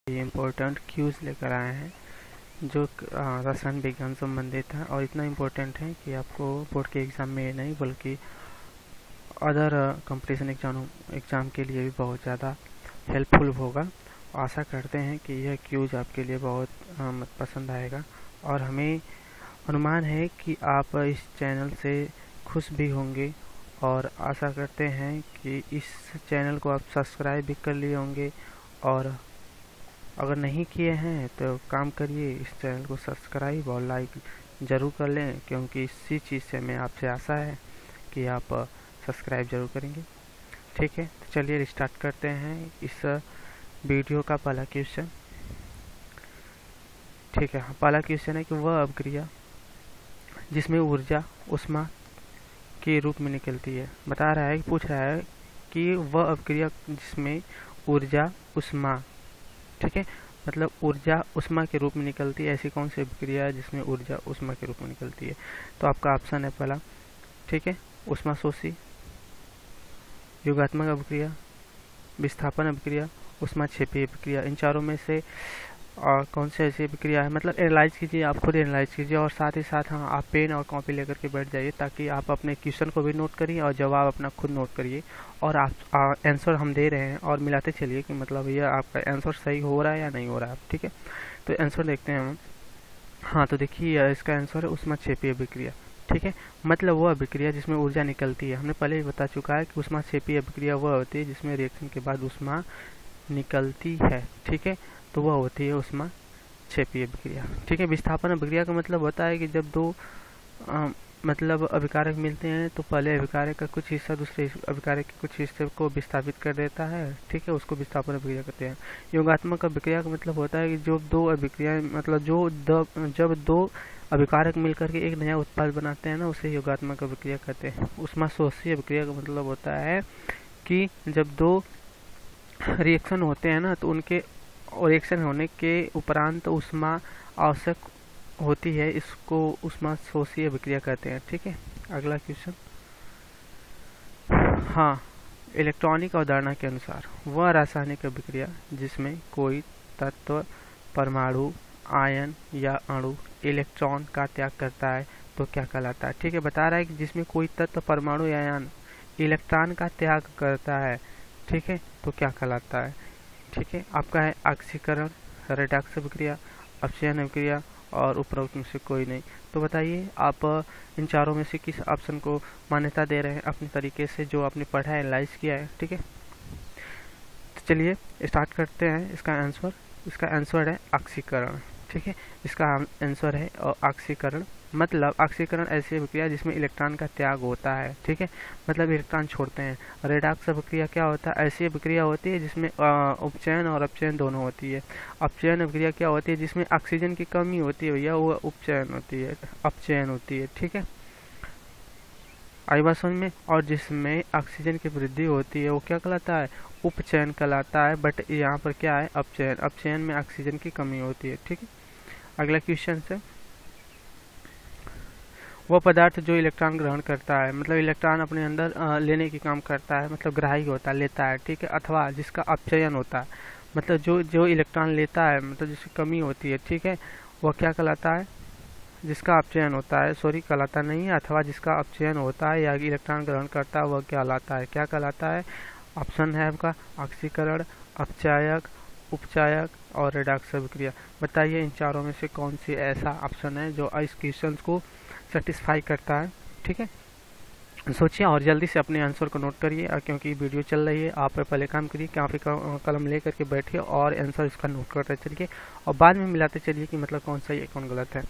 ये important cues लेकर आए हैं जो रसायन विज्ञान संबंधित है और इतना इम्पोर्टेंट है कि आपको बोर्ड के एग्ज़ाम में नहीं बल्कि अदर कंपटीशन एग्ज़ाम के लिए भी बहुत ज़्यादा हेल्पफुल होगा। आशा करते हैं कि यह क्यूज आपके लिए बहुत पसंद आएगा और हमें अनुमान है कि आप इस चैनल से खुश भी होंगे और आशा करते हैं कि इस चैनल को आप सब्सक्राइब भी कर लिए होंगे और अगर नहीं किए हैं तो काम करिए, इस चैनल को सब्सक्राइब और लाइक ज़रूर कर लें क्योंकि इसी चीज़ से मैं आपसे आशा है कि आप सब्सक्राइब ज़रूर करेंगे। ठीक है, तो चलिए स्टार्ट करते हैं इस वीडियो का पहला क्वेश्चन। ठीक है, पहला क्वेश्चन है कि वह अभिक्रिया जिसमें ऊर्जा उष्मा के रूप में निकलती है, बता रहा है, पूछ रहा है कि वह अभिक्रिया जिसमें ऊर्जा उष्मा, ठीक है, मतलब ऊर्जा उष्मा के रूप में निकलती है, ऐसी कौन सी अभिक्रिया है जिसमें ऊर्जा उष्मा के रूप में निकलती है। तो आपका ऑप्शन है पहला, ठीक है, उष्माशोषी, योगात्मक अभिक्रिया, विस्थापन अभिक्रिया, उष्माक्षेपी अभिक्रिया। इन चारों में से कौन सी ऐसी अभिक्रिया है, मतलब एनालाइज कीजिए, आप खुद एनालाइज कीजिए और साथ ही साथ हाँ आप पेन और कॉपी लेकर के बैठ जाइए ताकि आप अपने क्वेश्चन को भी नोट करिए और जवाब अपना खुद नोट करिए और आप आंसर हम दे रहे हैं और मिलाते चलिए कि मतलब यह आपका आंसर सही हो रहा है या नहीं हो रहा है। ठीक है, तो आंसर देखते हैं हम। हाँ, तो देखिए इसका आंसर है उष्माक्षेपी अभिक्रिया। ठीक है, मतलब वह अभिक्रिया जिसमें ऊर्जा निकलती है। हमने पहले ही बता चुका है कि उष्माक्षेपी अभिक्रिया वह होती है जिसमें रिएक्शन के बाद उष्मा निकलती है। ठीक है, तो वह होती है उष्माक्षेपी अभिक्रिया। ठीक है, विस्थापन अभिक्रिया का मतलब होता है कि जब दो मतलब अभिकारक मिलते हैं तो पहले अभिकारक का कुछ हिस्सा दूसरे अभिकारक के कुछ हिस्से को विस्थापित कर देता है। ठीक है, उसको विस्थापन अभिक्रिया कहते हैं। योगात्मक अभिक्रिया का मतलब होता है कि जो दो अभिक्रिया मतलब जब दो अभिकारक मिलकर के एक नया उत्पाद बनाते हैं ना, उसे योगात्मक अभिक्रिया कहते हैं। उष्माशोषी अभिक्रिया का मतलब होता है कि जब दो रिएक्शन होते हैं ना तो उनके रिएक्शन होने के उपरांत उष्मा आवश्यक होती है, इसको उष्माशोषी अभिक्रिया कहते हैं। ठीक है, अगला क्वेश्चन। हाँ, इलेक्ट्रॉनिक अवधारणा के अनुसार वह रासायनिक अभिक्रिया जिसमें कोई तत्व, परमाणु, आयन या अणु इलेक्ट्रॉन का त्याग करता है तो क्या कहलाता है। ठीक है, बता रहा है कि जिसमें कोई तत्व, परमाणु या आयन इलेक्ट्रॉन का त्याग करता है, ठीक है, तो क्या कहलाता है। ठीक है, आपका है ऑक्सीकरण, रेडॉक्स अभिक्रिया, अपचयन अभिक्रिया और उपरोक्त में से कोई नहीं। तो बताइए आप इन चारों में से किस ऑप्शन को मान्यता दे रहे हैं अपने तरीके से जो आपने पढ़ा है, एनालाइज किया है। ठीक है, तो चलिए स्टार्ट करते हैं इसका आंसर। इसका आंसर है ऑक्सीकरण। ठीक है, इसका आंसर है ऑक्सीकरण। मतलब ऑक्सीकरण ऐसी अभिक्रिया जिसमें इलेक्ट्रॉन का त्याग होता है। ठीक है, मतलब इलेक्ट्रॉन छोड़ते हैं। रेडॉक्स अभिक्रिया क्या होता है, ऐसी अभिक्रिया होती है जिसमें उपचयन और अपचयन दोनों होती है। अपचयन अभिक्रिया क्या होती है, जिसमें ऑक्सीजन की कमी होती है भैया, वो उपचयन होती है, अपचयन होती है। ठीक है, आई बात समझ में। और जिसमें ऑक्सीजन की वृद्धि होती है वो क्या कहलाता है, उपचयन कहलाता है। बट यहाँ पर क्या है, अपचयन। अपचयन में ऑक्सीजन की कमी होती है। ठीक है, अगला क्वेश्चन से, वह पदार्थ जो इलेक्ट्रॉन ग्रहण करता है, मतलब इलेक्ट्रॉन अपने अंदर लेने की काम करता है, मतलब ग्राही होता है, लेता है। ठीक है, अथवा जिसका अपचयन होता है, मतलब जो इलेक्ट्रॉन लेता है, मतलब जिसकी कमी होती है। ठीक है, वह क्या कहलाता है, जिसका अपचयन होता है, सॉरी कहलाता नहीं है, अथवा जिसका अपचयन होता है या इलेक्ट्रॉन ग्रहण करता है वह कहलाता है। क्या कहलाता है, ऑप्शन है आपका ऑक्सीकरण, अपचायक, उपचायक और रेडॉक्स अभिक्रिया। बताइए इन चारों में से कौन सी ऐसा ऑप्शन है जो इस क्वेश्चन को सेटिस्फाई करता है। ठीक है, सोचिए और जल्दी से अपने आंसर को नोट करिए क्योंकि वीडियो चल रही है। आप पहले काम करिए कि आप कलम ले करके बैठिए और आंसर इसका नोट करते चलिए और बाद में मिलाते चलिए कि मतलब कौन सही है कौन गलत है।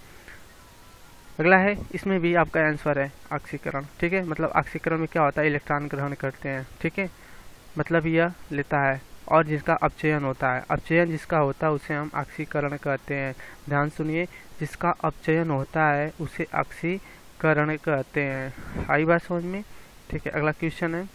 अगला है, इसमें भी आपका आंसर है ऑक्सीकरण। ठीक है, मतलब ऑक्सीकरण में क्या होता है, इलेक्ट्रॉन ग्रहण करते हैं। ठीक है, मतलब यह लेता है। और जिसका अपचयन होता है, अपचयन जिसका होता है उसे हम ऑक्सीकरण कहते हैं। ध्यान सुनिए, जिसका अपचयन होता है उसे ऑक्सीकरण कहते हैं। आई बात समझ में। ठीक है, अगला क्वेश्चन है,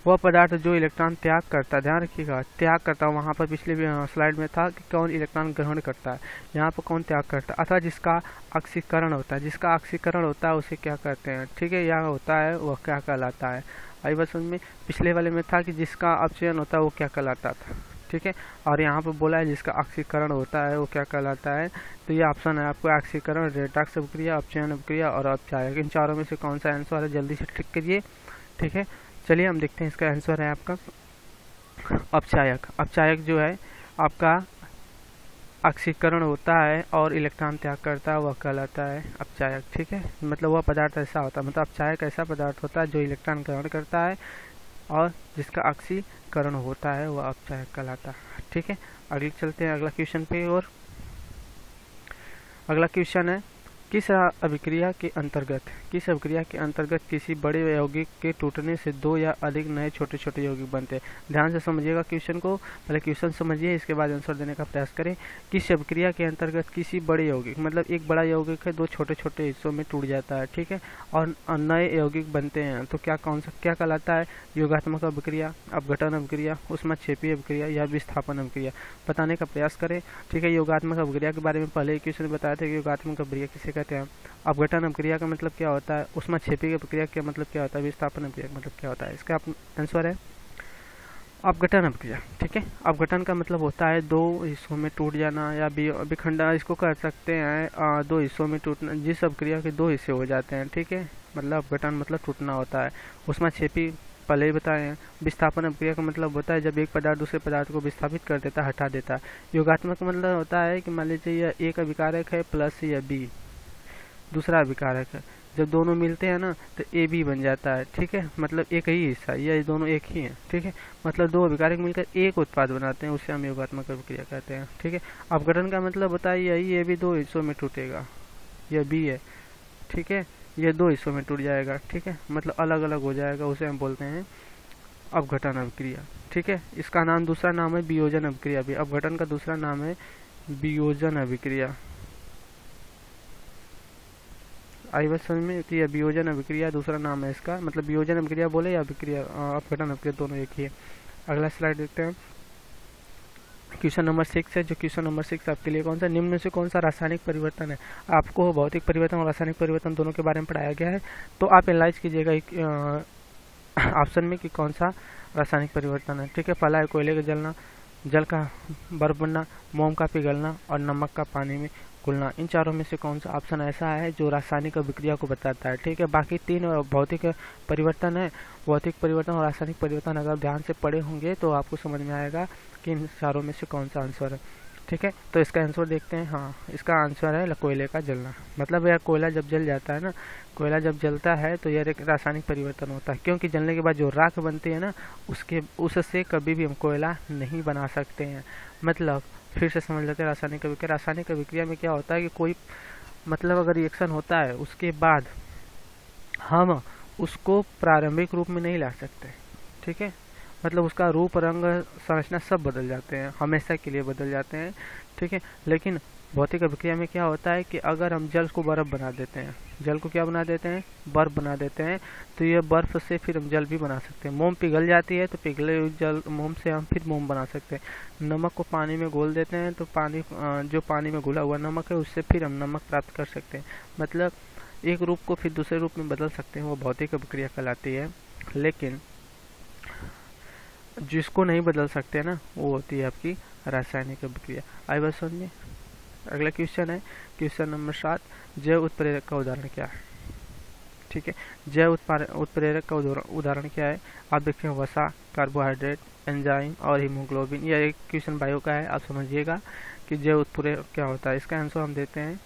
वह पदार्थ जो इलेक्ट्रॉन त्याग करता है, ध्यान रखिएगा त्याग करता है, वहाँ पर पिछले स्लाइड में था कि कौन इलेक्ट्रॉन ग्रहण करता है, यहाँ पर कौन त्याग करता है, अथवा जिसका ऑक्सीकरण होता है। जिसका ऑक्सीकरण होता है उसे क्या कहते हैं। ठीक है, यह होता है वह क्या कहलाता है। आई बात समझ में। पिछले वाले में था कि जिसका अपचयन होता है वो क्या कहलाता था। ठीक है। और यहाँ पर बोला है जिसका ऑक्सीकरण होता है वो क्या कहलाता है, तो ये ऑप्शन है आपको ऑक्सीकरण, रेडॉक्स अभिक्रिया, अपचयन अभिक्रिया और अपचायक। इन चारों में से कौन सा आंसर है, जल्दी से टिक करिए। ठीक है, चलिए हम देखते हैं इसका आंसर है आपका अपचायक। अपचायक जो है आपका ऑक्सीकरण होता है और इलेक्ट्रॉन त्याग करता है, वह कहलाता है अपचायक। ठीक है, मतलब वह पदार्थ ऐसा होता है, मतलब अपचायक ऐसा पदार्थ होता है जो इलेक्ट्रॉन ग्रहण करता है और जिसका ऑक्सीकरण होता है वह अपचायक कहलाता है। ठीक है, अगले चलते हैं अगला क्वेश्चन पे। और अगला क्वेश्चन है किस अभिक्रिया के अंतर्गत किसी बड़े यौगिक के टूटने से दो या अधिक नए छोटे छोटे यौगिक बनते हैं। ध्यान से समझिएगा क्वेश्चन को, पहले क्वेश्चन समझिए इसके बाद आंसर देने का प्रयास करें। किस अभिक्रिया के अंतर्गत किसी बड़े यौगिक, मतलब एक बड़ा यौगिक है, दो छोटे छोटे हिस्सों में टूट जाता है, ठीक है, और नए यौगिक बनते हैं, तो क्या कहलाता है, योगात्मक अभिक्रिया, अपघटन अभिक्रिया, ऊष्माक्षेपीय अभिक्रिया या विस्थापन अभिक्रिया। बताने का प्रयास करें। ठीक है, योगात्मक अभिक्रिया के बारे में पहले ही क्वेश्चन बताया था कि योगात्मक अभिक्रिया किसे कहते हैं। अपघटन अभिक्रिया का मतलब क्या होता है, ऊष्माक्षेपीय अभिक्रिया का मतलब क्या होता है, विस्थापन अभिक्रिया का मतलब क्या होता है। इसका आंसर है अपघटन अभिक्रिया। ठीक है, अपघटन का मतलब होता है दो हिस्सों में टूट जाना या विखंडन, इसको कर सकते हैं दो हिस्सों में टूटना, जिस अभिक्रिया के दो हिस्से हो जाते हैं। ठीक है, मतलब अपघटन मतलब टूटना होता है। ऊष्माक्षेपी पहले ही बताए हैं। विस्थापन अभिक्रिया का मतलब होता है जब एक पदार्थ दूसरे पदार्थ को विस्थापित कर देता है, हटा देता है। योगात्मक मतलब होता है कि मान लीजिए यह एक अभिकारक है प्लस या बी दूसरा अभिकारक है, जब दोनों मिलते हैं ना तो ए बी बन जाता है। ठीक है, मतलब एक ही हिस्सा, ये दोनों एक ही हैं। ठीक है, मतलब दो अभिकारक मिलकर एक उत्पाद बनाते हैं, उसे हम योगात्मक अभिक्रिया कहते हैं। ठीक है, अपघटन का मतलब होता है यही, ये भी दो हिस्सों में टूटेगा, यह बी है, ठीक है, ये दो हिस्सों में टूट जाएगा। ठीक है, मतलब अलग अलग हो जाएगा, उसे हम बोलते हैं अपघटन अभिक्रिया। ठीक है, इसका नाम दूसरा नाम है वियोजन अभिक्रिया भी। अपघटन का दूसरा नाम है वियोजन अभिक्रिया। आई बात समझ में कि वियोजन अभिक्रिया दूसरा नाम है इसका, मतलब वियोजन अभिक्रिया बोले या अभिक्रिया अपघटन अभिक्रिया दोनों एक ही है। अगला स्लाइड देखते हैं। क्वेश्चन नंबर 6 है, जो क्वेश्चन नंबर 6 आपके लिए कौन सा, निम्न में से कौन सा रासायनिक परिवर्तन है। आपको भौतिक परिवर्तन और रासायनिक परिवर्तन दोनों के बारे में पढ़ाया गया है, तो आप एनालाइज कीजिएगा ऑप्शन में कि कौन सा रासायनिक परिवर्तन है। ठीक है, पहला है कोयले का जलना, जल का बर्फ बनना, मोम का पिघलना और नमक का पानी में घुलना। इन चारों में से कौन सा ऑप्शन ऐसा है जो रासायनिक अभिक्रिया को बताता है। ठीक है, बाकी तीन भौतिक परिवर्तन है। भौतिक परिवर्तन और रासायनिक परिवर्तन अगर ध्यान से पढ़े होंगे तो आपको समझ में आएगा कि इन चारों में से कौन सा आंसर है। ठीक है, तो इसका आंसर देखते हैं। हाँ, इसका आंसर है कोयले का जलना। मतलब यह कोयला जब जल जाता है ना, कोयला जब जलता है तो यह एक रासायनिक परिवर्तन होता है, क्योंकि जलने के बाद जो राख बनती है ना, उससे कभी भी हम कोयला नहीं बना सकते हैं। मतलब फिर से समझ लेते हैं रासायनिक अभिक्रिया। रासायनिक अभिक्रिया में क्या होता है कि कोई मतलब अगर रिएक्शन होता है उसके बाद हम उसको प्रारंभिक रूप में नहीं ला सकते। ठीक है, मतलब उसका रूप रंग संरचना सब बदल जाते हैं, हमेशा के लिए बदल जाते हैं। ठीक है, लेकिन भौतिक अभिक्रिया में क्या होता है कि अगर हम जल को बर्फ बना देते हैं, जल को क्या बना देते हैं, बर्फ बना देते हैं, तो ये बर्फ से फिर हम जल भी बना सकते हैं। मोम पिघल जाती है तो पिघले हुए जल मोम से हम फिर मोम बना सकते हैं। नमक को पानी में घोल देते हैं तो पानी जो पानी में घुला हुआ नमक है उससे फिर हम नमक प्राप्त कर सकते हैं। मतलब एक रूप को फिर दूसरे रूप में बदल सकते हैं, वो भौतिक अभिक्रिया कहलाती है। लेकिन जिसको नहीं बदल सकते ना, वो होती है आपकी रासायनिक अभिक्रिया। आई बात समझ में। अगला क्वेश्चन है क्वेश्चन नंबर 7, जैव उत्प्रेरक का उदाहरण क्या है। ठीक है, जैव उत्प्रेरक का उदाहरण क्या है। आप देखते हैं वसा, कार्बोहाइड्रेट, एंजाइम और हीमोग्लोबिन। यह एक क्वेश्चन बायो का है, आप समझिएगा कि जैव उत्प्रेरक क्या होता है। इसका आंसर हम देते हैं,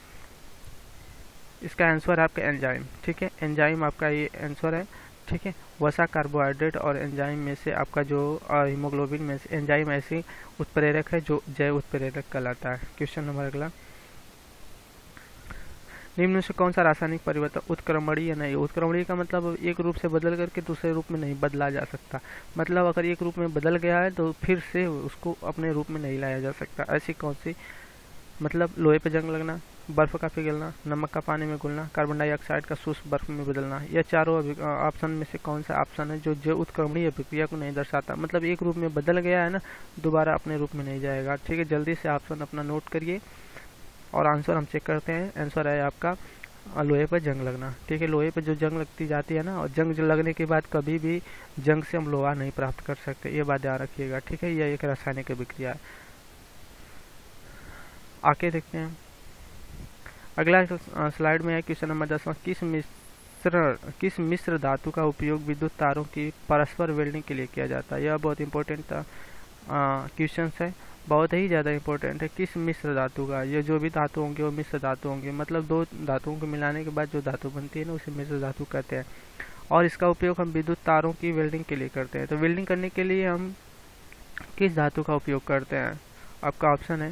इसका आंसर है आपका एंजाइम। ठीक है, एंजाइम आपका ये आंसर है। ठीक है, वसा, कार्बोहाइड्रेट और एंजाइम में से आपका जो हीमोग्लोबिन में से एंजाइम ऐसे उत्प्रेरक है जो जैव उत्प्रेरक कहलाता है। क्वेश्चन नंबर अगला, निम्न में से कौन सा रासायनिक परिवर्तन उत्क्रमणीय नहीं। उत्क्रमणीय का मतलब एक रूप से बदल करके दूसरे रूप में नहीं बदला जा सकता। मतलब अगर एक रूप में बदल गया है तो फिर से उसको अपने रूप में नहीं लाया जा सकता। ऐसी कौन सी, मतलब लोहे पे जंग लगना, बर्फ का पिघलना, नमक का पानी में घुलना, कार्बन डाइऑक्साइड का शुष्क बर्फ में बदलना। यह चारों ऑप्शन में से कौन सा ऑप्शन है जो उत्क्रमणीय अभिक्रिया को नहीं दर्शाता। मतलब एक रूप में बदल गया है ना, दोबारा अपने रूप में नहीं जाएगा। ठीक है, जल्दी से ऑप्शन अपना नोट करिए और आंसर हम चेक करते हैं। आंसर है आपका लोहे पर जंग लगना। ठीक है, लोहे पर जो जंग लगती जाती है ना, और जंग जो लगने के बाद कभी भी जंग से हम लोहा नहीं प्राप्त कर सकते, ये बात ध्यान रखिएगा। ठीक है, यह एक रासायनिक अभिक्रिया है। आगे देखते हैं अगला स्लाइड में है क्वेश्चन नंबर 10। किस मिश्र धातु का उपयोग विद्युत तारों की परस्पर वेल्डिंग के लिए किया जाता है? यह बहुत इंपॉर्टेंट क्वेश्चन है, बहुत ही ज़्यादा इंपॉर्टेंट है। किस मिश्र धातु का? ये जो भी धातु होंगे वो मिश्र धातु होंगे, मतलब दो धातुओं को मिलाने के बाद जो धातु बनती है ना, उसे मिश्र धातु कहते हैं। और इसका उपयोग हम विद्युत तारों की वेल्डिंग के लिए करते हैं। तो वेल्डिंग करने के लिए हम किस धातु का उपयोग करते हैं? आपका ऑप्शन है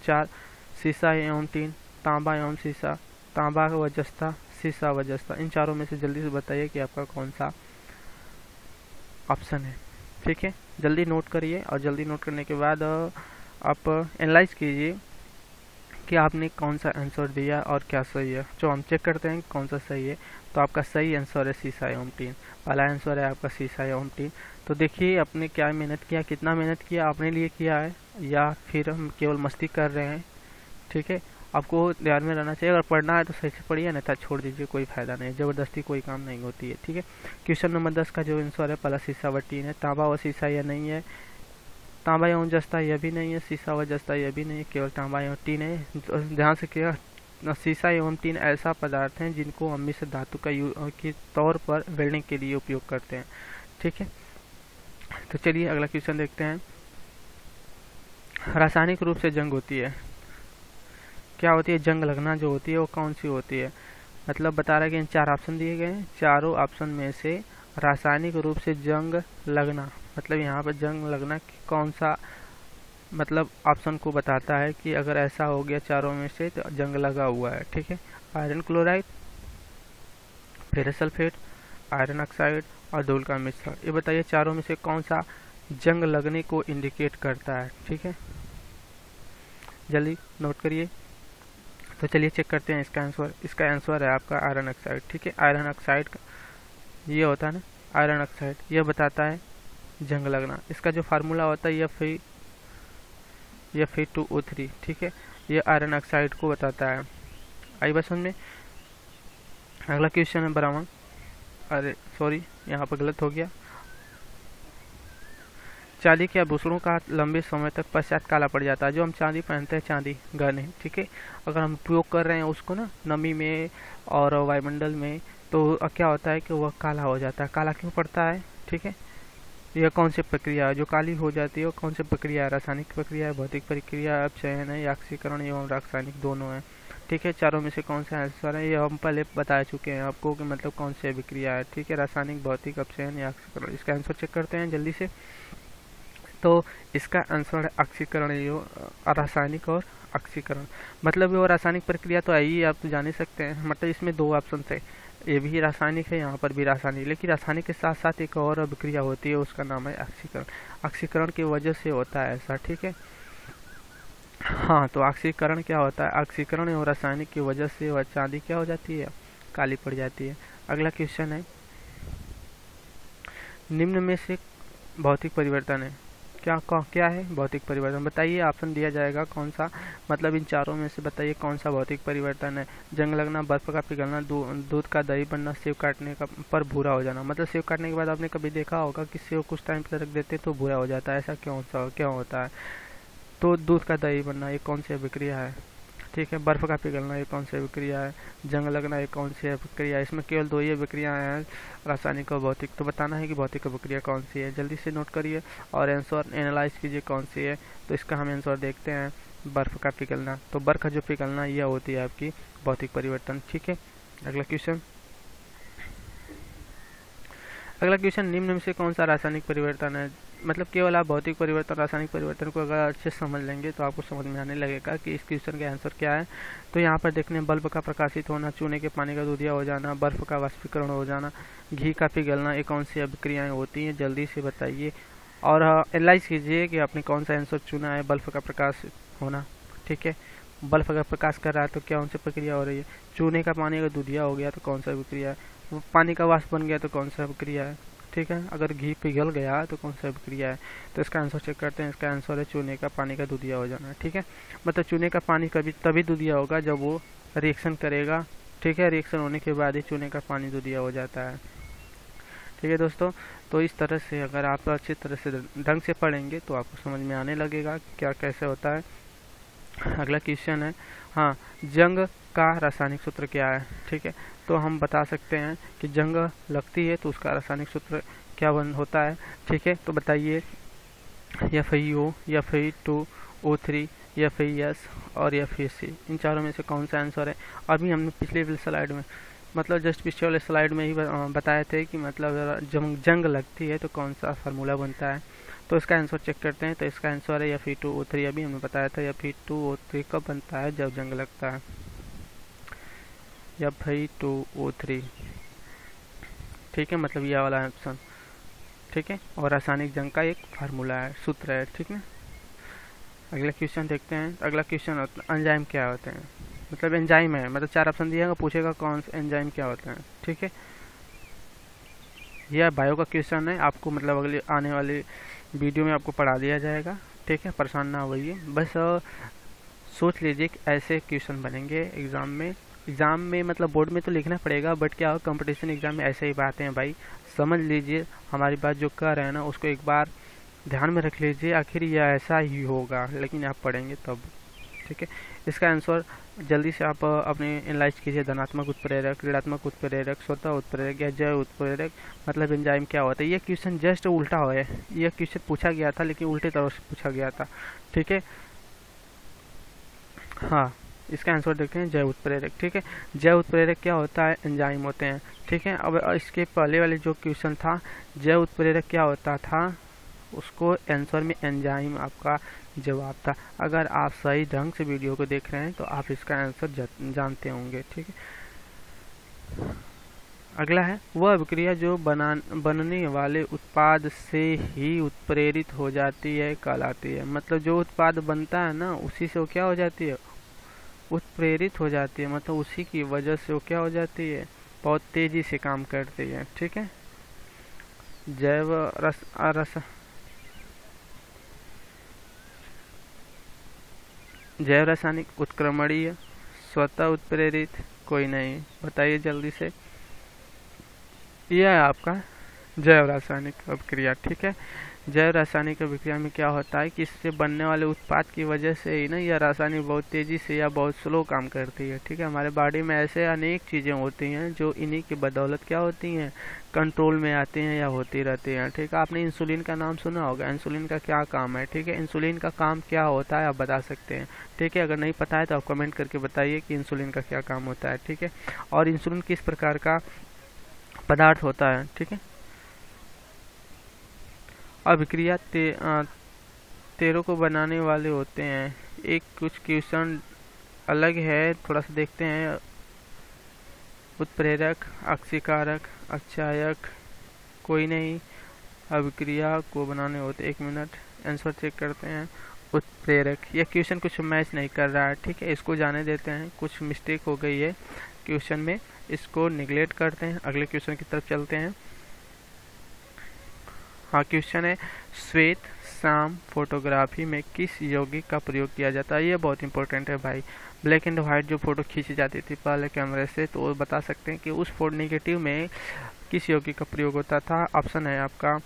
4 सीसा एवं टीन, तांबा एवं सीसा, तांबा व जस्ता, सीसा व जस्ता। इन चारों में से जल्दी से बताइए कि आपका कौन सा ऑप्शन है। ठीक है, जल्दी नोट करिए, और जल्दी नोट करने के बाद आप एनालाइज कीजिए कि आपने कौन सा आंसर दिया और क्या सही है। जो हम चेक करते हैं कौन सा सही है, तो आपका सही आंसर है सीसा एवं टीन। पहला आंसर है आपका सीसा एवं टीन। तो देखिए आपने क्या मेहनत किया, कितना मेहनत किया, अपने लिए किया है या फिर हम केवल मस्ती कर रहे हैं। ठीक है, आपको ध्यान में रहना चाहिए। अगर पढ़ना है तो सही से पढ़िए, नहीं तो छोड़ दीजिए, कोई फायदा नहीं, जबरदस्ती कोई काम नहीं होती है। ठीक है, क्वेश्चन नंबर 10 का जो आंसर है पहला सीसा व टीन है। तांबा व सीसा यह नहीं है, तांबा एवं जस्ता यह भी नहीं है, सीसा व जस्ता यह भी नहीं है, केवल तांबा एवं टीन है। ध्यान से किया, सीसा एवं टीन ऐसा पदार्थ हैं जिनको हम मिश्र धातु के तौर पर वेल्डिंग के लिए उपयोग करते हैं। ठीक है, तो चलिए अगला क्वेश्चन देखते हैं। रासायनिक रूप से जंग होती है, क्या होती है? जंग लगना जो होती है वो कौन सी होती है? मतलब बता रहा है कि इन 4 ऑप्शन दिए गए हैं, चारों ऑप्शन में से रासायनिक रूप से जंग लगना, मतलब यहाँ पर जंग लगना कौन सा, मतलब ऑप्शन को बताता है कि अगर ऐसा हो गया चारों में से तो जंग लगा हुआ है। ठीक है, iron chloride, ferrous sulphate, iron oxide और धूल का मिश्रण। ये बताइए चारों में से कौन सा जंग लगने को इंडिकेट करता है। ठीक है, जल्दी नोट करिए। तो चलिए चेक करते हैं इसका आंसर। इसका आंसर है आपका आयरन ऑक्साइड। ठीक है, आयरन ऑक्साइड ये होता है ना, आयरन ऑक्साइड यह बताता है जंग लगना। इसका जो फार्मूला होता है Fe2O3। ठीक है, ये आयरन ऑक्साइड को बताता है। आई बात समझ में? अगला क्वेश्चन है 12वां। अरे सॉरी, यहाँ पर गलत हो गया। चांदी के आभूषणों का लंबे समय तक पश्चात काला पड़ जाता है। जो हम चांदी पहनते हैं, चांदी गहने, ठीक है, अगर हम उपयोग कर रहे हैं उसको ना नमी में और वायुमंडल में, तो क्या होता है कि वह काला हो जाता है। काला क्यों पड़ता है? ठीक है, यह कौन सी प्रक्रिया है जो काली हो जाती है? वो कौन सी प्रक्रिया है? रासायनिक प्रक्रिया है, भौतिक प्रक्रिया, अपचयन है, या ऑक्सीकरण एवं रासायनिक दोनों है। ठीक है, चारों में से कौन सा आंसर है? ये हम पहले बता चुके हैं आपको कि मतलब कौन सी अभिक्रिया है। ठीक है, रासायनिक, भौतिक, अपचयन या ऑक्सीकरण। इसका आंसर चेक करते हैं जल्दी से। तो इसका आंसर है ऑक्सीकरण, रासायनिक और ऑक्सीकरण। मतलब वो रासायनिक प्रक्रिया तो आई, आप तो जान ही सकते हैं। मतलब इसमें 2 ऑप्शन थे, ये भी रासायनिक है, यहाँ पर भी रासायनिक, लेकिन रासायनिक के साथ साथ एक और अभिक्रिया होती है, उसका नाम है ऑक्सीकरण। ऑक्सीकरण की वजह से होता है ऐसा। ठीक है, हाँ, तो ऑक्सीकरण क्या होता है? ऑक्सीकरण और रासायनिक की वजह से वह चांदी क्या हो जाती है? काली पड़ जाती है। अगला क्वेश्चन है, निम्न में से भौतिक परिवर्तन है, क्या है भौतिक परिवर्तन? बताइए, ऑप्शन दिया जाएगा कौन सा, मतलब इन चारों में से बताइए कौन सा भौतिक परिवर्तन है। जंग लगना, बर्फ का पिघलना, दूध का दही बनना, सेव काटने का पर भूरा हो जाना। मतलब सेव काटने के बाद आपने कभी देखा होगा कि सेव कुछ टाइम तक रख देते तो भूरा हो जाता है, ऐसा क्यों होता है? तो दूध का दही बनना ये कौन सी अभिक्रिया है? ठीक है, बर्फ का पिघलना ये कौन सी अभिक्रिया है? जंग लगना ये कौन सी अभिक्रिया है? इसमें केवल 2 ही अभिक्रियाएं हैं, रासायनिक और भौतिक। तो बताना है कि भौतिक अभिक्रिया कौन सी है। जल्दी से नोट करिए और आंसर एनालाइज कीजिए कौन सी है। तो इसका हम आंसर देखते हैं, बर्फ का पिघलना। तो बर्फ का जो पिघलना यह होती है आपकी भौतिक परिवर्तन। ठीक है, अगला क्वेश्चन। निम्न में से कौन सा रासायनिक परिवर्तन है? मतलब केवल आप भौतिक परिवर्तन, रासायनिक परिवर्तन को अगर अच्छे से समझ लेंगे तो आपको समझ में आने लगेगा कि इस क्वेश्चन का आंसर क्या है। तो यहाँ पर देखने, बल्ब का प्रकाशित होना, चूने के पानी का दूधिया हो जाना, बर्फ का वाष्पीकरण हो जाना, घी का पिघलना, ये कौन सी अभिक्रियाएं होती हैं? जल्दी से बताइए और एनालाइज कीजिए कि आपने कौन सा आंसर चुना है। बल्ब का प्रकाशित होना, ठीक है, बल्ब का प्रकाश कर रहा है तो कौन सी प्रक्रिया हो रही है? चूने का पानी अगर दूधिया हो गया तो कौन सा अभिक्रिया है? पानी का वाष्प बन गया तो कौन सा अभिक्रिया है? ठीक है, अगर घी पिघल गया तो कौन सा अभिक्रिया है? तो इसका आंसर चेक करते हैं। इसका आंसर है चूने का पानी का दूधिया हो जाना। ठीक है, मतलब चूने का पानी कभी तभी दूधिया होगा जब वो रिएक्शन करेगा ठीक है। रिएक्शन होने के बाद ही चूने का पानी दूधिया हो जाता है। ठीक है दोस्तों, तो इस तरह से अगर आप अच्छी तरह से ढंग से पढ़ेंगे तो आपको समझ में आने लगेगा क्या कैसे होता है। अगला क्वेश्चन है, हाँ, जंग का रासायनिक सूत्र क्या है। ठीक है, तो हम बता सकते हैं कि जंग लगती है तो उसका रासायनिक सूत्र क्या होता है। ठीक है, तो बताइए, FeO, Fe2O3, FeS और FeC, इन चारों में से कौन सा आंसर है। अभी हमने पिछले स्लाइड में, मतलब जस्ट पिछले वाले स्लाइड में ही बताए थे कि मतलब जंग लगती है तो कौन सा फार्मूला बनता है। तो इसका आंसर चेक करते हैं। तो इसका आंसर है Fe2O3। अभी हमने बताया था Fe2O3 कब बनता है, जब जंग लगता है। Fe2O3, ठीक है, मतलब ये वाला ऑप्शन। ठीक है, और रासायनिक जंग का एक फार्मूला है, सूत्र है। ठीक है, अगला क्वेश्चन देखते हैं। अगला क्वेश्चन, एंजाइम क्या होते हैं। मतलब एंजाइम है, मतलब 4 ऑप्शन दिएगा, पूछेगा कौन सा एंजाइम क्या होते हैं। ठीक है, यह बायो का क्वेश्चन है, आपको मतलब अगले आने वाले वीडियो में आपको पढ़ा दिया जाएगा। ठीक है, परेशान ना होइए, बस सोच लीजिए कि ऐसे क्वेश्चन बनेंगे एग्ज़ाम में मतलब बोर्ड में तो लिखना पड़ेगा, बट क्या हो, कंपटीशन एग्जाम में ऐसे ही बातें हैं भाई। समझ लीजिए हमारी बात जो कर रहे हैं ना, उसको एक बार ध्यान में रख लीजिए, आखिर यह ऐसा ही होगा, लेकिन आप पढ़ेंगे तब। ठीक है, इसका आंसर जल्दी से आप अपने एनालाइज कीजिए। धनात्मक उत्प्रेरक, ऋणात्मक उत्प्रेरक, स्वतः उत्प्रेरक या जैव उत्प्रेरक, मतलब एंजाइम क्या होता है। ये क्वेश्चन जस्ट उल्टा है, यह क्वेश्चन पूछा गया था लेकिन उल्टे तरह से पूछा गया था। ठीक है, हाँ, इसका आंसर देखते हैं, जैव उत्प्रेरक। ठीक है, जैव उत्प्रेरक क्या होता है, एंजाइम होते हैं। ठीक है, अब इसके पहले वाले जो क्वेश्चन था, जैव उत्प्रेरक क्या होता था, उसको आंसर में एंजाइम आपका जवाब था। अगर आप सही ढंग से वीडियो को देख रहे हैं तो आप इसका आंसर जानते होंगे। ठीक है, अगला है, वह अभिक्रिया जो बनने वाले उत्पाद से ही उत्प्रेरित हो जाती है कहलाती है। मतलब जो उत्पाद बनता है ना, उसी से वो क्या हो जाती है, उत्प्रेरित हो जाती है, मतलब उसी की वजह से वो क्या हो जाती है, बहुत तेजी से काम करती है। ठीक है, जैव रासायनिक, उत्क्रमणीय, स्वतः उत्प्रेरित, कोई नहीं, बताइए जल्दी से। यह है आपका जैव रासायनिक अभिक्रिया। ठीक है, जैव रासायनिक अभिक्रिया में क्या होता है कि इससे बनने वाले उत्पाद की वजह से ही ना यह रासायनिक बहुत तेजी से या बहुत स्लो काम करती है। ठीक है, हमारे बॉडी में ऐसे अनेक चीज़ें होती हैं जो इन्हीं की बदौलत क्या होती हैं, कंट्रोल में आती हैं या होती रहती हैं। ठीक है, आपने इंसुलिन का नाम सुना होगा, इंसुलिन का क्या काम है। ठीक है, इंसुलिन का काम क्या होता है आप बता सकते हैं। ठीक है, अगर नहीं पता है तो आप कमेंट करके बताइए कि इंसुलिन का क्या काम होता है। ठीक है, और इंसुलिन किस प्रकार का पदार्थ होता है। ठीक है, अभिक्रिया तेरों को बनाने वाले होते हैं। एक कुछ क्वेश्चन अलग है, थोड़ा सा देखते हैं। उत्प्रेरक, अक्षीकारक, अक्षायक, कोई नहीं, अभिक्रिया को बनाने होते। 1 मिनट, आंसर चेक करते हैं। उत्प्रेरक, यह क्वेश्चन कुछ मैच नहीं कर रहा है। ठीक है, इसको जाने देते हैं, कुछ मिस्टेक हो गई है क्वेश्चन में, इसको निगलेक्ट करते हैं। अगले क्वेश्चन की तरफ चलते हैं। हाँ, क्वेश्चन है, श्वेत शाम फोटोग्राफी में किस यौगिक का प्रयोग किया जाता है। ये बहुत इंपॉर्टेंट है भाई। ब्लैक एंड वाइट जो फोटो खींची जाती थी पहले कैमरे से, तो वो बता सकते हैं कि उस फोटो नेगेटिव में किस यौगिक का प्रयोग होता था। ऑप्शन है आपका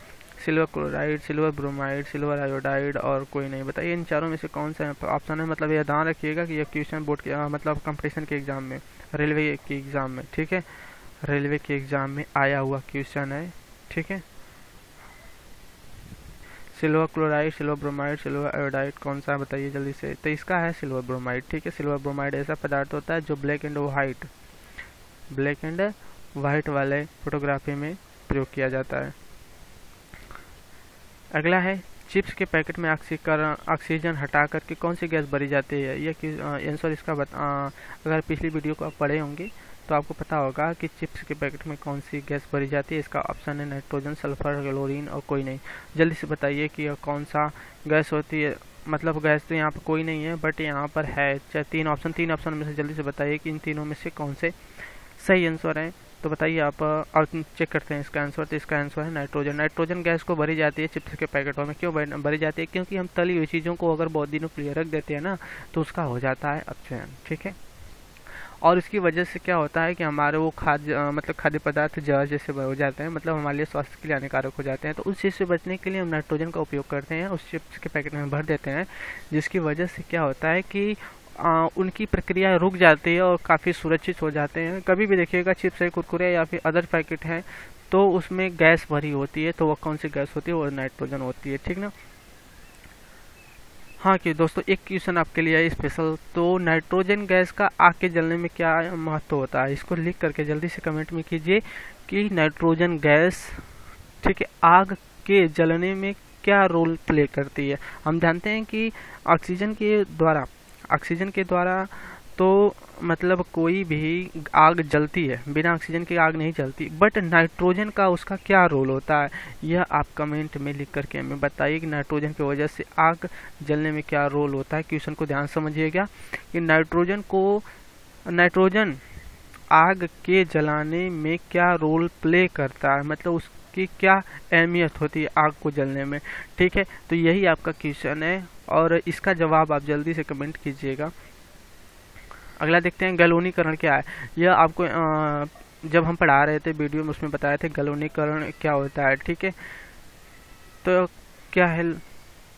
silver chloride, silver bromide, silver iodide और कोई नहीं। बताइए इन चारों में से कौन सा ऑप्शन है। मतलब ये ध्यान रखिएगा कि यह क्वेश्चन बोर्ड के मतलब कंपटीशन के एग्जाम में, रेलवे के एग्जाम में, ठीक है, रेलवे के एग्जाम में आया हुआ क्वेश्चन है। ठीक है, silver chloride, silver bromide, silver iodide, कौन सा बताइए जल्दी से। तो इसका है सिल्वर ब्रोमाइड। ठीक है, सिल्वर ब्रोमाइड ऐसा पदार्थ होता है जो ब्लैक एंड वाइट वाले फोटोग्राफी में प्रयोग किया जाता है। अगला है, चिप्स के पैकेट में ऑक्सीजन हटा करके कौन सी गैस भरी जाती है। ये आंसर इसका अगर पिछली वीडियो को आप पढ़े होंगे तो आपको पता होगा कि चिप्स के पैकेट में कौन सी गैस भरी जाती है। इसका ऑप्शन है नाइट्रोजन, सल्फर, क्लोरीन और कोई नहीं। जल्दी से बताइए कि कौन सा गैस होती है। मतलब गैस तो यहाँ पर कोई नहीं है, बट यहाँ पर है चाहे तीन ऑप्शन में से जल्दी से बताइए कि इन तीनों में से कौन से सही आंसर हैं। तो बताइए आप, और चेक करते हैं इसका आंसर। तो इसका आंसर है नाइट्रोजन। नाइट्रोजन गैस को भरी जाती है चिप्स के पैकेटों में। क्यों भरी जाती है? क्योंकि हम तली हुई चीज़ों को अगर बहुत दिनों के लिए रख देते हैं ना, तो उसका हो जाता है अपचयन। ठीक है, और उसकी वजह से क्या होता है कि हमारे वो मतलब खाद्य पदार्थ जहर जैसे हो जाते हैं, मतलब हमारे लिए स्वास्थ्य के लिए हानिकारक हो जाते हैं। तो उस चीज़ से बचने के लिए हम नाइट्रोजन का उपयोग करते हैं, उस चिप्स के पैकेट में भर देते हैं, जिसकी वजह से क्या होता है कि उनकी प्रक्रिया रुक जाती है और काफ़ी सुरक्षित हो जाते हैं। कभी भी देखिएगा चिप्स है, कुरकुरे या फिर अदर पैकेट हैं, तो उसमें गैस भरी होती है, तो वह कौन सी गैस होती है? वो नाइट्रोजन होती है, ठीक ना। हाँ कि दोस्तों एक क्वेश्चन आपके लिए है स्पेशल, तो नाइट्रोजन गैस का आग के जलने में क्या महत्व होता है? इसको लिख करके जल्दी से कमेंट में कीजिए कि नाइट्रोजन गैस, ठीक है, आग के जलने में क्या रोल प्ले करती है। हम जानते हैं कि ऑक्सीजन के द्वारा तो मतलब कोई भी आग जलती है, बिना ऑक्सीजन के आग नहीं जलती, बट नाइट्रोजन का उसका क्या रोल होता है, यह आप कमेंट में लिख करके हमें बताइए कि नाइट्रोजन की वजह से आग जलने में क्या रोल होता है। क्वेश्चन को ध्यान समझिएगा कि नाइट्रोजन आग के जलाने में क्या रोल प्ले करता है, मतलब उसकी क्या अहमियत होती है आग को जलने में, ठीक है। तो यही आपका क्वेश्चन है और इसका जवाब आप जल्दी से कमेंट कीजिएगा। अगला देखते हैं गैल्वेनीकरण क्या है। यह आपको जब हम पढ़ा रहे थे वीडियो में उसमें बताए थे गैल्वेनीकरण क्या होता है, ठीक है। तो क्या है,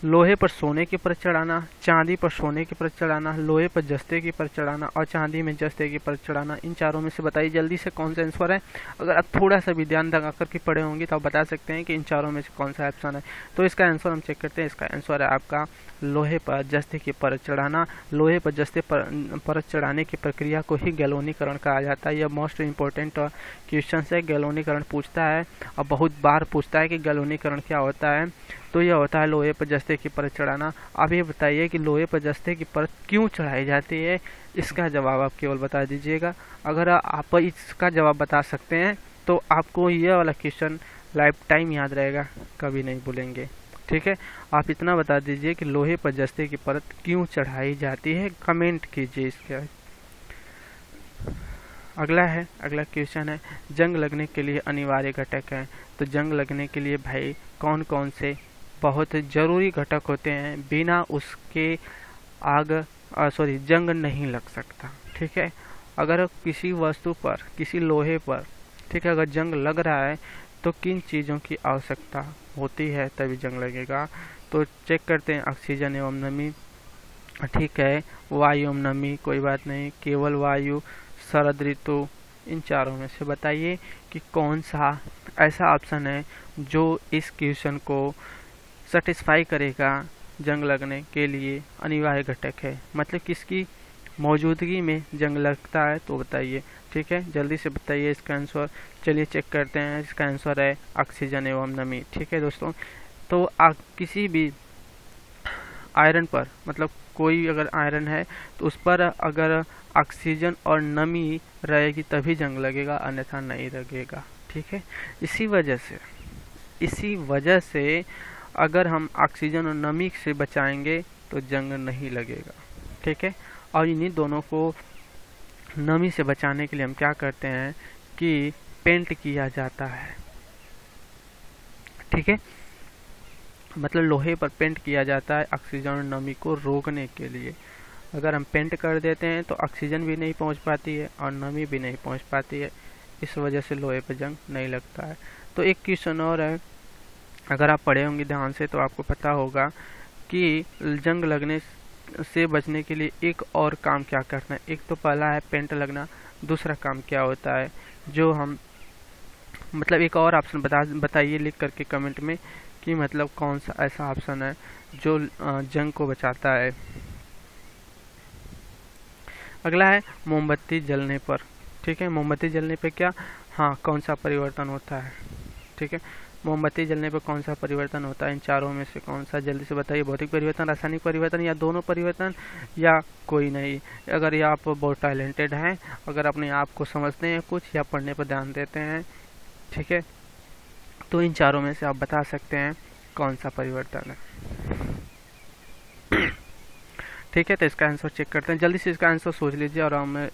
लोहे पर सोने की परत चढ़ाना, चांदी पर सोने की परत चढ़ाना, लोहे पर जस्ते की परत चढ़ाना और चांदी में जस्ते की परत चढ़ाना। इन चारों में से बताइए जल्दी से कौन सा आंसर है। अगर आप थोड़ा सा भी ध्यान लगा करके पढ़े होंगे तो आप बता सकते हैं कि इन चारों में से कौन सा ऑप्शन है। तो इसका आंसर हम चेक करते हैं। इसका आंसर है आपका लोहे पर जस्ते की परत चढ़ाना। लोहे पर जस्ते परत चढ़ाने की प्रक्रिया को ही गैल्वेनीकरण कहा जाता है। यह मोस्ट इम्पोर्टेंट क्वेश्चन है, गैल्वेनीकरण पूछता है और बहुत बार पूछता है कि गैल्वेनीकरण क्या होता है। तो यह होता है लोहे पर जस्ते की परत चढ़ाना। अब ये बताइए कि लोहे पर जस्ते की परत क्यों चढ़ाई जाती है, इसका जवाब आप केवल बता दीजिएगा। अगर आप इसका जवाब बता सकते हैं तो आपको यह वाला क्वेश्चन लाइफ टाइम याद रहेगा, कभी नहीं भूलेंगे, ठीक है। आप इतना बता दीजिए कि लोहे पर जस्ते की परत क्यों चढ़ाई जाती है, कमेंट कीजिए इसके। अगला क्वेश्चन है जंग लगने के लिए अनिवार्य घटक है। तो जंग लगने के लिए भाई कौन कौन से बहुत जरूरी घटक होते हैं, बिना उसके जंग नहीं लग सकता, ठीक है। अगर किसी वस्तु पर, किसी लोहे पर, ठीक है, अगर जंग लग रहा है तो किन चीज़ों की आवश्यकता होती है तभी जंग लगेगा। तो चेक करते हैं, ऑक्सीजन एवं नमी, ठीक है, वायु एवं नमी, कोई बात नहीं, केवल वायु, शरद ऋतु। इन चारों में से बताइए कि कौन सा ऐसा ऑप्शन है जो इस क्वेश्चन को सेटिस्फाई करेगा, जंग लगने के लिए अनिवार्य घटक है, मतलब किसकी मौजूदगी में जंग लगता है, तो बताइए, ठीक है, जल्दी से बताइए इसका आंसर। चलिए चेक करते हैं, इसका आंसर है ऑक्सीजन एवं नमी, ठीक है दोस्तों। तो किसी भी आयरन पर, मतलब कोई अगर आयरन है तो उस पर अगर ऑक्सीजन और नमी रहेगी तभी जंग लगेगा, अन्यथा नहीं लगेगा, ठीक है। इसी वजह से अगर हम ऑक्सीजन और नमी से बचाएंगे तो जंग नहीं लगेगा, ठीक है। और इन्हीं दोनों को नमी से बचाने के लिए हम क्या करते हैं कि पेंट किया जाता है, ठीक है, मतलब लोहे पर पेंट किया जाता है ऑक्सीजन और नमी को रोकने के लिए। अगर हम पेंट कर देते हैं तो ऑक्सीजन भी नहीं पहुंच पाती है और नमी भी नहीं पहुंच पाती है, इस वजह से लोहे पर जंग नहीं लगता है। तो एक क्वेश्चन और है, अगर आप पढ़े होंगे ध्यान से तो आपको पता होगा कि जंग लगने से बचने के लिए एक और काम क्या करना है। एक तो पहला है पेंट लगना, दूसरा काम क्या होता है जो हम, मतलब एक और ऑप्शन बताइए लिख करके कमेंट में कि मतलब कौन सा ऐसा ऑप्शन है जो जंग को बचाता है। अगला है मोमबत्ती जलने पर, ठीक है, मोमबत्ती जलने पे क्या, हाँ, कौन सा परिवर्तन होता है, ठीक है, मोमबत्ती जलने पर कौन सा परिवर्तन होता है। इन चारों में से कौन सा, जल्दी से बताइए। भौतिक परिवर्तन, रासायनिक परिवर्तन, या दोनों परिवर्तन, या कोई नहीं। अगर ये आप बहुत टैलेंटेड हैं, अगर अपने आप को समझते हैं कुछ या पढ़ने पर ध्यान देते हैं, ठीक है, तो इन चारों में से आप बता सकते हैं कौन सा परिवर्तन है, ठीक है। तो इसका आंसर चेक करते हैं, जल्दी से इसका आंसर सोच लीजिए और हम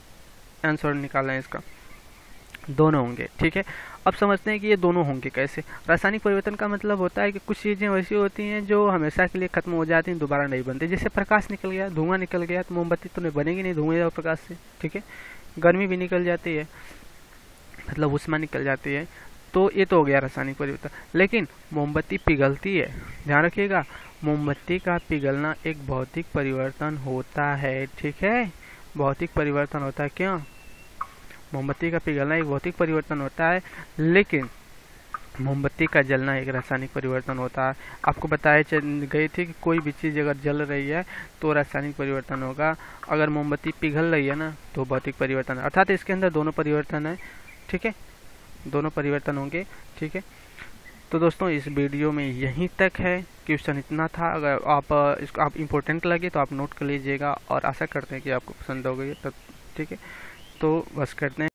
आंसर निकालें इसका। दोनों होंगे, ठीक है। अब समझते हैं कि ये दोनों होंगे कैसे। रासायनिक परिवर्तन का मतलब होता है कि कुछ चीज़ें वैसी होती हैं जो हमेशा के लिए खत्म हो जाती हैं, दोबारा नहीं बनती। जैसे प्रकाश निकल गया, धुआं निकल गया, तो मोमबत्ती तो नहीं बनेगी नहीं धुएं और प्रकाश से, ठीक है। गर्मी भी निकल जाती है, मतलब ऊष्मा निकल जाती है। तो ये तो हो गया रासायनिक परिवर्तन। लेकिन मोमबत्ती पिघलती है, ध्यान रखिएगा, मोमबत्ती का पिघलना एक भौतिक परिवर्तन होता है, ठीक है, भौतिक परिवर्तन होता है। क्यों? मोमबत्ती का पिघलना एक भौतिक परिवर्तन होता है, लेकिन मोमबत्ती का जलना एक रासायनिक परिवर्तन होता है। आपको बताए गए थे कि कोई भी चीज़ अगर जल रही है तो रासायनिक परिवर्तन होगा, अगर मोमबत्ती पिघल रही है ना तो भौतिक परिवर्तन, अर्थात इसके अंदर दोनों परिवर्तन है, ठीक है, दोनों परिवर्तन होंगे, ठीक है। तो दोस्तों इस वीडियो में यहीं तक है, क्वेश्चन इतना था। अगर आप इसको आप इम्पोर्टेंट लगे तो आप नोट कर लीजिएगा, और आशा करते हैं कि आपको पसंद हो गई, तो ठीक है, तो बस करते हैं।